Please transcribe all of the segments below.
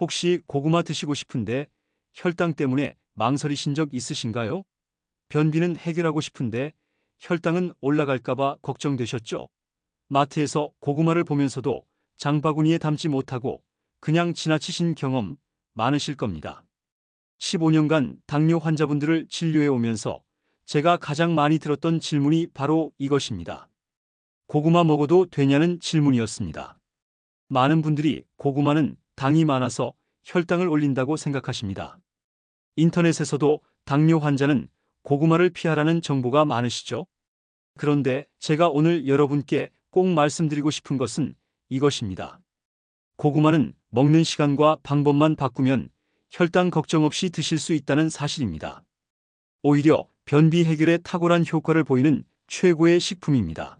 혹시 고구마 드시고 싶은데 혈당 때문에 망설이신 적 있으신가요? 변비는 해결하고 싶은데 혈당은 올라갈까봐 걱정되셨죠? 마트에서 고구마를 보면서도 장바구니에 담지 못하고 그냥 지나치신 경험 많으실 겁니다. 15년간 당뇨 환자분들을 진료해 오면서 제가 가장 많이 들었던 질문이 바로 이것입니다. 고구마 먹어도 되냐는 질문이었습니다. 많은 분들이 고구마는 당이 많아서 혈당을 올린다고 생각하십니다. 인터넷에서도 당뇨 환자는 고구마를 피하라는 정보가 많으시죠? 그런데 제가 오늘 여러분께 꼭 말씀드리고 싶은 것은 이것입니다. 고구마는 먹는 시간과 방법만 바꾸면 혈당 걱정 없이 드실 수 있다는 사실입니다. 오히려 변비 해결에 탁월한 효과를 보이는 최고의 식품입니다.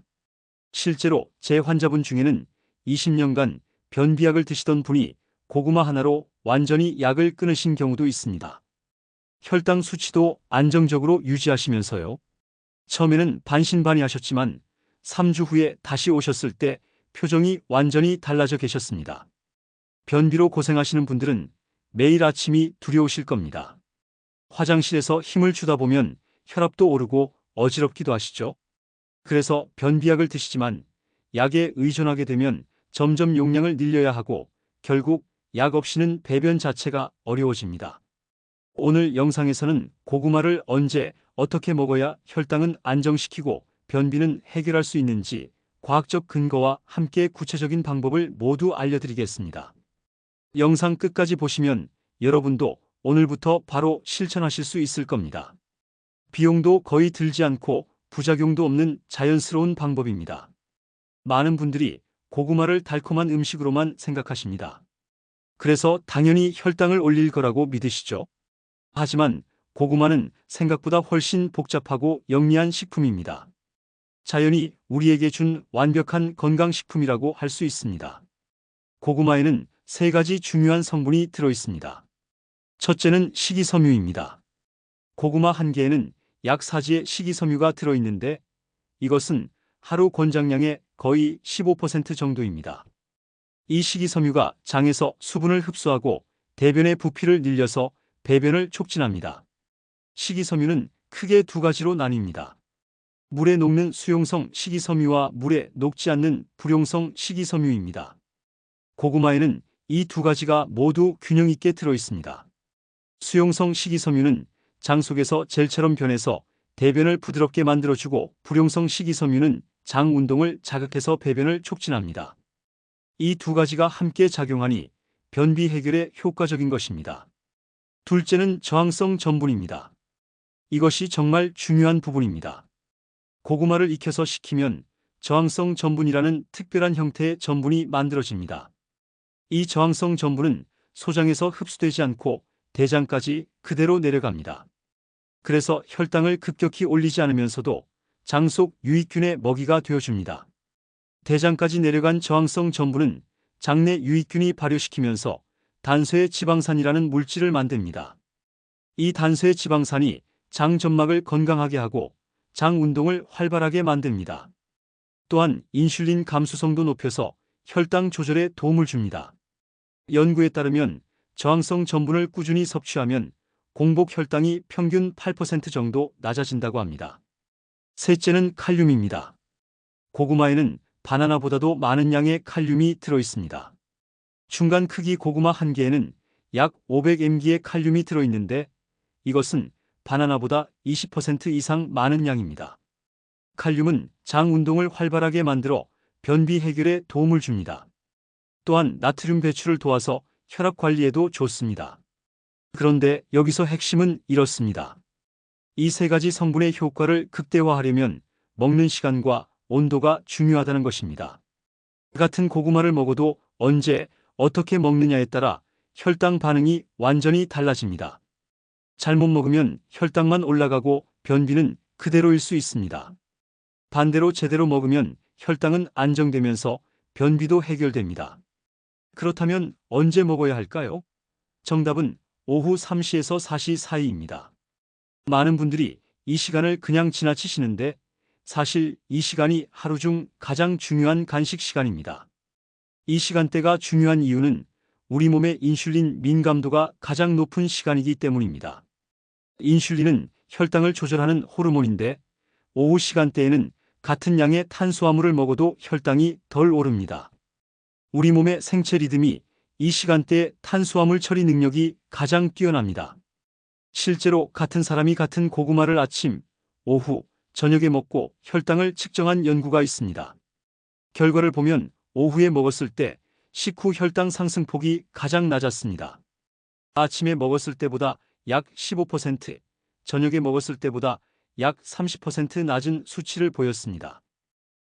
실제로 제 환자분 중에는 20년간 변비약을 드시던 분이 고구마 하나로 완전히 약을 끊으신 경우도 있습니다. 혈당 수치도 안정적으로 유지하시면서요. 처음에는 반신반의하셨지만 3주 후에 다시 오셨을 때 표정이 완전히 달라져 계셨습니다. 변비로 고생하시는 분들은 매일 아침이 두려우실 겁니다. 화장실에서 힘을 주다 보면 혈압도 오르고 어지럽기도 하시죠? 그래서 변비약을 드시지만 약에 의존하게 되면 점점 용량을 늘려야 하고 결국 약 없이는 배변 자체가 어려워집니다. 오늘 영상에서는 고구마를 언제 어떻게 먹어야 혈당은 안정시키고 변비는 해결할 수 있는지 과학적 근거와 함께 구체적인 방법을 모두 알려드리겠습니다. 영상 끝까지 보시면 여러분도 오늘부터 바로 실천하실 수 있을 겁니다. 비용도 거의 들지 않고 부작용도 없는 자연스러운 방법입니다. 많은 분들이 고구마를 달콤한 음식으로만 생각하십니다. 그래서 당연히 혈당을 올릴 거라고 믿으시죠? 하지만 고구마는 생각보다 훨씬 복잡하고 영리한 식품입니다. 자연이 우리에게 준 완벽한 건강식품이라고 할 수 있습니다. 고구마에는 3가지 중요한 성분이 들어 있습니다. 첫째는 식이섬유입니다. 고구마 한 개에는 약 4지의 식이섬유가 들어 있는데 이것은 하루 권장량의 거의 15% 정도입니다. 이 식이섬유가 장에서 수분을 흡수하고 대변의 부피를 늘려서 배변을 촉진합니다. 식이섬유는 크게 2가지로 나뉩니다. 물에 녹는 수용성 식이섬유와 물에 녹지 않는 불용성 식이섬유입니다. 고구마에는 이 2가지가 모두 균형 있게 들어 있습니다. 수용성 식이섬유는 장 속에서 젤처럼 변해서 대변을 부드럽게 만들어주고 불용성 식이섬유는 장 운동을 자극해서 배변을 촉진합니다. 이 2가지가 함께 작용하니 변비 해결에 효과적인 것입니다. 둘째는 저항성 전분입니다. 이것이 정말 중요한 부분입니다. 고구마를 익혀서 식히면 저항성 전분이라는 특별한 형태의 전분이 만들어집니다. 이 저항성 전분은 소장에서 흡수되지 않고 대장까지 그대로 내려갑니다. 그래서 혈당을 급격히 올리지 않으면서도 장 속 유익균의 먹이가 되어줍니다. 대장까지 내려간 저항성 전분은 장내 유익균이 발효시키면서 단쇄 지방산이라는 물질을 만듭니다. 이 단쇄 지방산이 장 점막을 건강하게 하고 장 운동을 활발하게 만듭니다. 또한 인슐린 감수성도 높여서 혈당 조절에 도움을 줍니다. 연구에 따르면 저항성 전분을 꾸준히 섭취하면 공복 혈당이 평균 8% 정도 낮아진다고 합니다. 셋째는 칼륨입니다. 고구마에는 바나나보다도 많은 양의 칼륨이 들어 있습니다. 중간 크기 고구마 한 개에는 약 500mg의 칼륨이 들어 있는데 이것은 바나나보다 20% 이상 많은 양입니다. 칼륨은 장 운동을 활발하게 만들어 변비 해결에 도움을 줍니다. 또한 나트륨 배출을 도와서 혈압 관리에도 좋습니다. 그런데 여기서 핵심은 이렇습니다. 이 3가지 성분의 효과를 극대화하려면 먹는 시간과 온도가 중요하다는 것입니다. 같은 고구마를 먹어도 언제 어떻게 먹느냐에 따라 혈당 반응이 완전히 달라집니다. 잘못 먹으면 혈당만 올라가고 변비는 그대로일 수 있습니다. 반대로 제대로 먹으면 혈당은 안정되면서 변비도 해결됩니다. 그렇다면 언제 먹어야 할까요? 정답은 오후 3시에서 4시 사이입니다. 많은 분들이 이 시간을 그냥 지나치시는데 사실 이 시간이 하루 중 가장 중요한 간식 시간입니다. 이 시간대가 중요한 이유는 우리 몸의 인슐린 민감도가 가장 높은 시간이기 때문입니다. 인슐린은 혈당을 조절하는 호르몬인데 오후 시간대에는 같은 양의 탄수화물을 먹어도 혈당이 덜 오릅니다. 우리 몸의 생체 리듬이 이 시간대에 탄수화물 처리 능력이 가장 뛰어납니다. 실제로 같은 사람이 같은 고구마를 아침, 오후, 저녁에 먹고 혈당을 측정한 연구가 있습니다. 결과를 보면 오후에 먹었을 때 식후 혈당 상승폭이 가장 낮았습니다. 아침에 먹었을 때보다 약 15%, 저녁에 먹었을 때보다 약 30% 낮은 수치를 보였습니다.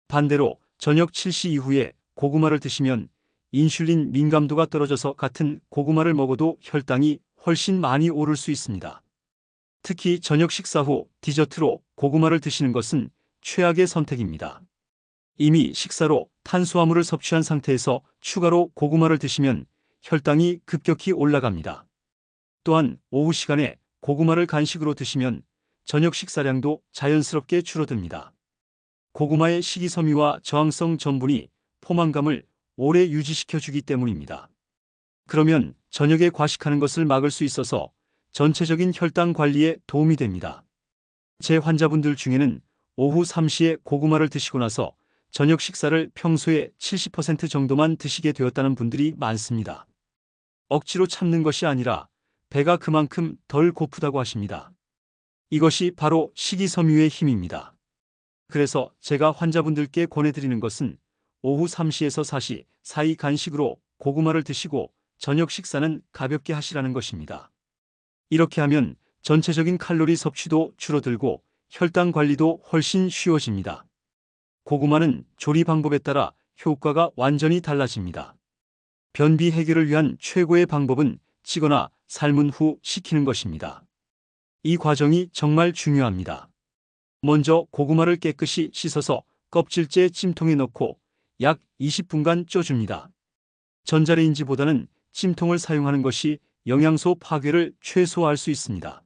반대로 저녁 7시 이후에 고구마를 드시면 인슐린 민감도가 떨어져서 같은 고구마를 먹어도 혈당이 훨씬 많이 오를 수 있습니다. 특히 저녁 식사 후 디저트로 고구마를 드시는 것은 최악의 선택입니다. 이미 식사로 탄수화물을 섭취한 상태에서 추가로 고구마를 드시면 혈당이 급격히 올라갑니다. 또한 오후 시간에 고구마를 간식으로 드시면 저녁 식사량도 자연스럽게 줄어듭니다. 고구마의 식이섬유와 저항성 전분이 포만감을 오래 유지시켜주기 때문입니다. 그러면 저녁에 과식하는 것을 막을 수 있어서 전체적인 혈당 관리에 도움이 됩니다. 제 환자분들 중에는 오후 3시에 고구마를 드시고 나서 저녁 식사를 평소에 70% 정도만 드시게 되었다는 분들이 많습니다. 억지로 참는 것이 아니라 배가 그만큼 덜 고프다고 하십니다. 이것이 바로 식이섬유의 힘입니다. 그래서 제가 환자분들께 권해드리는 것은 오후 3시에서 4시 사이 간식으로 고구마를 드시고 저녁 식사는 가볍게 하시라는 것입니다. 이렇게 하면 전체적인 칼로리 섭취도 줄어들고 혈당 관리도 훨씬 쉬워집니다. 고구마는 조리 방법에 따라 효과가 완전히 달라집니다. 변비 해결을 위한 최고의 방법은 찌거나 삶은 후 식히는 것입니다. 이 과정이 정말 중요합니다. 먼저 고구마를 깨끗이 씻어서 껍질째 찜통에 넣고 약 20분간 쪄줍니다. 전자레인지보다는 찜통을 사용하는 것이 영양소 파괴를 최소화할 수 있습니다.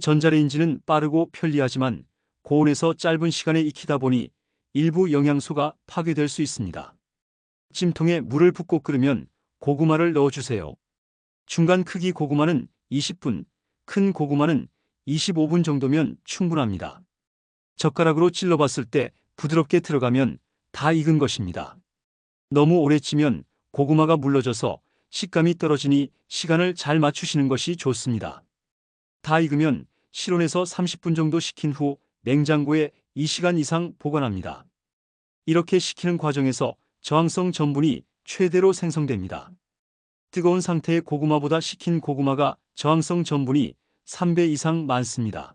전자레인지는 빠르고 편리하지만 고온에서 짧은 시간에 익히다 보니 일부 영양소가 파괴될 수 있습니다. 찜통에 물을 붓고 끓으면 고구마를 넣어주세요. 중간 크기 고구마는 20분, 큰 고구마는 25분 정도면 충분합니다. 젓가락으로 찔러봤을 때 부드럽게 들어가면 다 익은 것입니다. 너무 오래 찌면 고구마가 물러져서 식감이 떨어지니 시간을 잘 맞추시는 것이 좋습니다. 다 익으면 실온에서 30분 정도 식힌 후 냉장고에 2시간 이상 보관합니다. 이렇게 식히는 과정에서 저항성 전분이 최대로 생성됩니다. 뜨거운 상태의 고구마보다 식힌 고구마가 저항성 전분이 3배 이상 많습니다.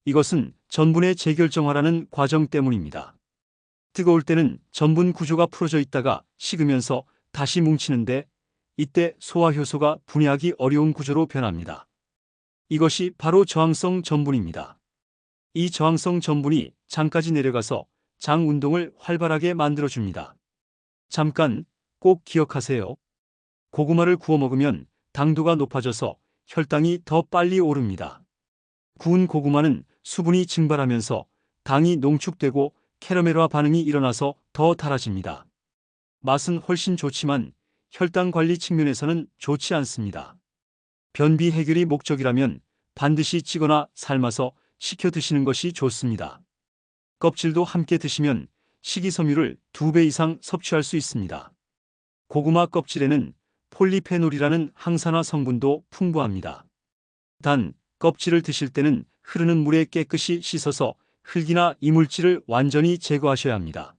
이것은 전분의 재결정화라는 과정 때문입니다. 뜨거울 때는 전분 구조가 풀어져 있다가 식으면서 다시 뭉치는데 이때 소화효소가 분해하기 어려운 구조로 변합니다. 이것이 바로 저항성 전분입니다. 이 저항성 전분이 장까지 내려가서 장 운동을 활발하게 만들어줍니다. 잠깐 꼭 기억하세요. 고구마를 구워 먹으면 당도가 높아져서 혈당이 더 빨리 오릅니다. 구운 고구마는 수분이 증발하면서 당이 농축되고 캐러멜화 반응이 일어나서 더 달아집니다. 맛은 훨씬 좋지만 혈당 관리 측면에서는 좋지 않습니다. 변비 해결이 목적이라면 반드시 찌거나 삶아서 식혀 드시는 것이 좋습니다. 껍질도 함께 드시면 식이섬유를 2배 이상 섭취할 수 있습니다. 고구마 껍질에는 폴리페놀이라는 항산화 성분도 풍부합니다. 단, 껍질을 드실 때는 흐르는 물에 깨끗이 씻어서 흙이나 이물질을 완전히 제거하셔야 합니다.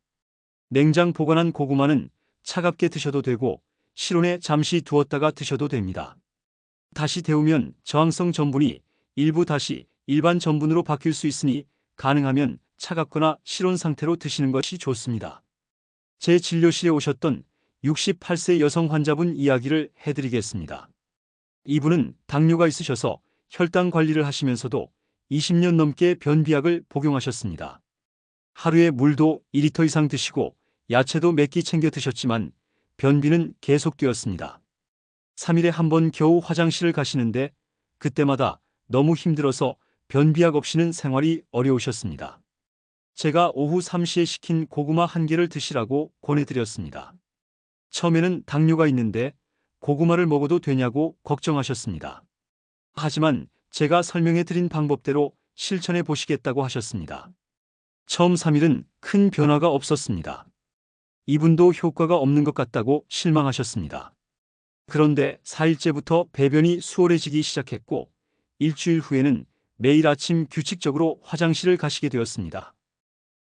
냉장 보관한 고구마는 차갑게 드셔도 되고 실온에 잠시 두었다가 드셔도 됩니다. 다시 데우면 저항성 전분이 일부 다시 일반 전분으로 바뀔 수 있으니 가능하면 차갑거나 실온 상태로 드시는 것이 좋습니다. 제 진료실에 오셨던 68세 여성 환자분 이야기를 해드리겠습니다. 이분은 당뇨가 있으셔서 혈당 관리를 하시면서도 20년 넘게 변비약을 복용하셨습니다. 하루에 물도 2리터 이상 드시고 야채도 몇 끼 챙겨 드셨지만 변비는 계속되었습니다. 3일에 한 번 겨우 화장실을 가시는데 그때마다 너무 힘들어서 변비약 없이는 생활이 어려우셨습니다. 제가 오후 3시에 식힌 고구마 1개를 드시라고 권해드렸습니다. 처음에는 당뇨가 있는데 고구마를 먹어도 되냐고 걱정하셨습니다. 하지만 제가 설명해 드린 방법대로 실천해 보시겠다고 하셨습니다. 처음 3일은 큰 변화가 없었습니다. 이분도 효과가 없는 것 같다고 실망하셨습니다. 그런데 4일째부터 배변이 수월해지기 시작했고 일주일 후에는 매일 아침 규칙적으로 화장실을 가시게 되었습니다.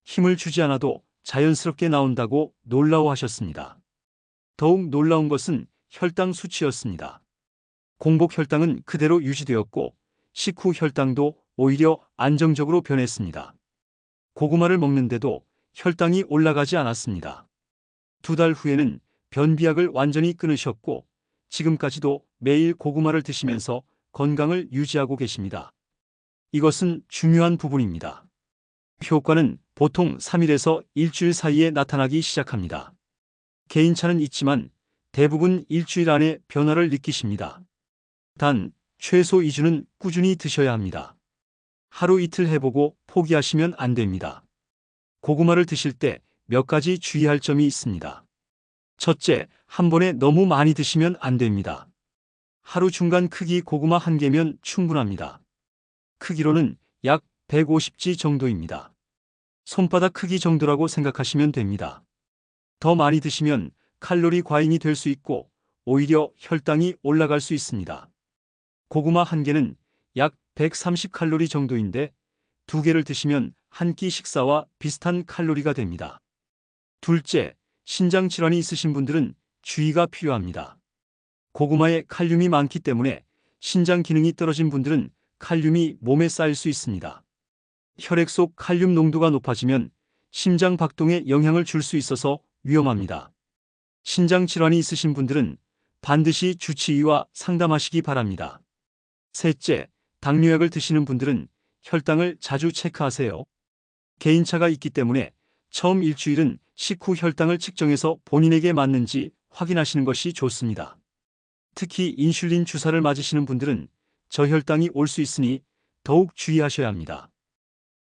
힘을 주지 않아도 자연스럽게 나온다고 놀라워하셨습니다. 더욱 놀라운 것은 혈당 수치였습니다. 공복 혈당은 그대로 유지되었고 식후 혈당도 오히려 안정적으로 변했습니다. 고구마를 먹는데도 혈당이 올라가지 않았습니다. 2달 후에는 변비약을 완전히 끊으셨고 지금까지도 매일 고구마를 드시면서 건강을 유지하고 계십니다. 이것은 중요한 부분입니다. 효과는 보통 3일에서 일주일 사이에 나타나기 시작합니다. 개인차는 있지만 대부분 일주일 안에 변화를 느끼십니다. 단, 최소 2주는 꾸준히 드셔야 합니다. 하루 이틀 해보고 포기하시면 안 됩니다. 고구마를 드실 때 몇 가지 주의할 점이 있습니다. 첫째, 한 번에 너무 많이 드시면 안 됩니다. 하루 중간 크기 고구마 1개면 충분합니다. 크기로는 약 150지 정도입니다. 손바닥 크기 정도라고 생각하시면 됩니다. 더 많이 드시면 칼로리 과잉이 될 수 있고 오히려 혈당이 올라갈 수 있습니다. 고구마 1개는 약 130칼로리 정도인데 2개를 드시면 한 끼 식사와 비슷한 칼로리가 됩니다. 둘째, 신장 질환이 있으신 분들은 주의가 필요합니다. 고구마에 칼륨이 많기 때문에 신장 기능이 떨어진 분들은 칼륨이 몸에 쌓일 수 있습니다. 혈액 속 칼륨 농도가 높아지면 심장 박동에 영향을 줄 수 있어서 위험합니다. 신장 질환이 있으신 분들은 반드시 주치의와 상담하시기 바랍니다. 셋째, 당뇨약을 드시는 분들은 혈당을 자주 체크하세요. 개인차가 있기 때문에 처음 일주일은 식후 혈당을 측정해서 본인에게 맞는지 확인하시는 것이 좋습니다. 특히 인슐린 주사를 맞으시는 분들은 저혈당이 올 수 있으니 더욱 주의하셔야 합니다.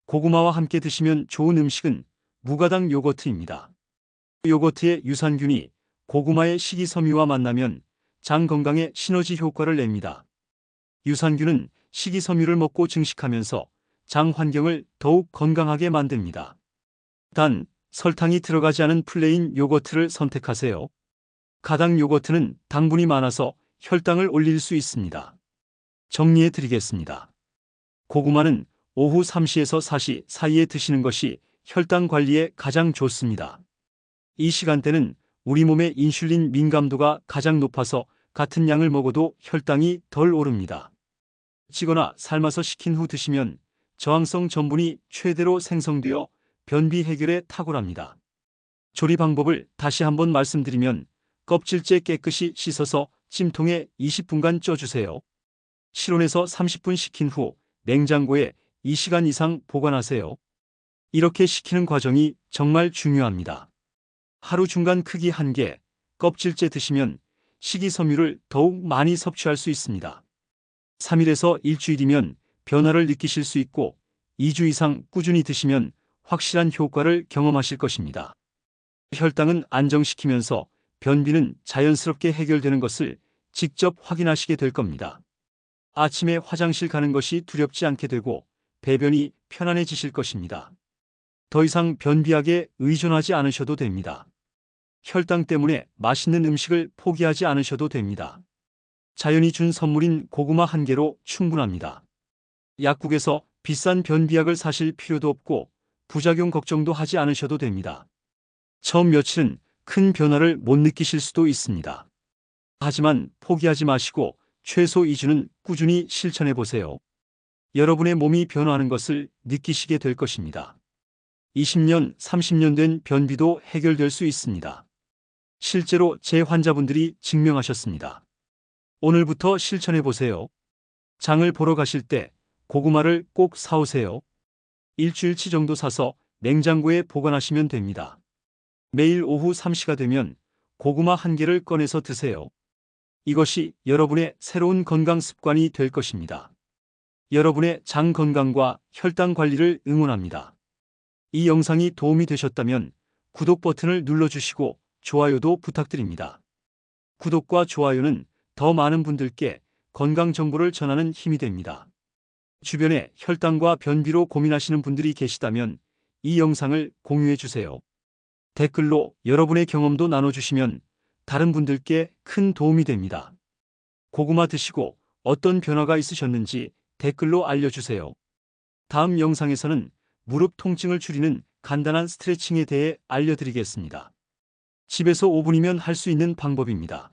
고구마와 함께 드시면 좋은 음식은 무가당 요거트입니다. 요거트의 유산균이 고구마의 식이섬유와 만나면 장 건강에 시너지 효과를 냅니다. 유산균은 식이섬유를 먹고 증식하면서 장 환경을 더욱 건강하게 만듭니다. 단, 설탕이 들어가지 않은 플레인 요거트를 선택하세요. 가당 요거트는 당분이 많아서 혈당을 올릴 수 있습니다. 정리해 드리겠습니다. 고구마는 오후 3시에서 4시 사이에 드시는 것이 혈당 관리에 가장 좋습니다. 이 시간대는 우리 몸의 인슐린 민감도가 가장 높아서 같은 양을 먹어도 혈당이 덜 오릅니다. 찌거나 삶아서 식힌 후 드시면 저항성 전분이 최대로 생성되어 변비 해결에 탁월합니다. 조리 방법을 다시 한번 말씀드리면 껍질째 깨끗이 씻어서 찜통에 20분간 쪄주세요. 실온에서 30분 식힌 후 냉장고에 2시간 이상 보관하세요. 이렇게 식히는 과정이 정말 중요합니다. 하루 중간 크기 1개, 껍질째 드시면 식이섬유를 더욱 많이 섭취할 수 있습니다. 3일에서 일주일이면 변화를 느끼실 수 있고 2주 이상 꾸준히 드시면 확실한 효과를 경험하실 것입니다. 혈당은 안정시키면서 변비는 자연스럽게 해결되는 것을 직접 확인하시게 될 겁니다. 아침에 화장실 가는 것이 두렵지 않게 되고 배변이 편안해지실 것입니다. 더 이상 변비약에 의존하지 않으셔도 됩니다. 혈당 때문에 맛있는 음식을 포기하지 않으셔도 됩니다. 자연이 준 선물인 고구마 1개로 충분합니다. 약국에서 비싼 변비약을 사실 필요도 없고 부작용 걱정도 하지 않으셔도 됩니다. 처음 며칠은 큰 변화를 못 느끼실 수도 있습니다. 하지만 포기하지 마시고 최소 2주는 꾸준히 실천해 보세요. 여러분의 몸이 변화하는 것을 느끼시게 될 것입니다. 20년, 30년 된 변비도 해결될 수 있습니다. 실제로 제 환자분들이 증명하셨습니다. 오늘부터 실천해 보세요. 장을 보러 가실 때 고구마를 꼭 사오세요. 일주일치 정도 사서 냉장고에 보관하시면 됩니다. 매일 오후 3시가 되면 고구마 1개를 꺼내서 드세요. 이것이 여러분의 새로운 건강 습관이 될 것입니다. 여러분의 장 건강과 혈당 관리를 응원합니다. 이 영상이 도움이 되셨다면 구독 버튼을 눌러주시고 좋아요도 부탁드립니다. 구독과 좋아요는 더 많은 분들께 건강 정보를 전하는 힘이 됩니다. 주변에 혈당과 변비로 고민하시는 분들이 계시다면 이 영상을 공유해 주세요. 댓글로 여러분의 경험도 나눠주시면 다른 분들께 큰 도움이 됩니다. 고구마 드시고 어떤 변화가 있으셨는지 댓글로 알려주세요. 다음 영상에서는 무릎 통증을 줄이는 간단한 스트레칭에 대해 알려드리겠습니다. 집에서 5분이면 할 수 있는 방법입니다.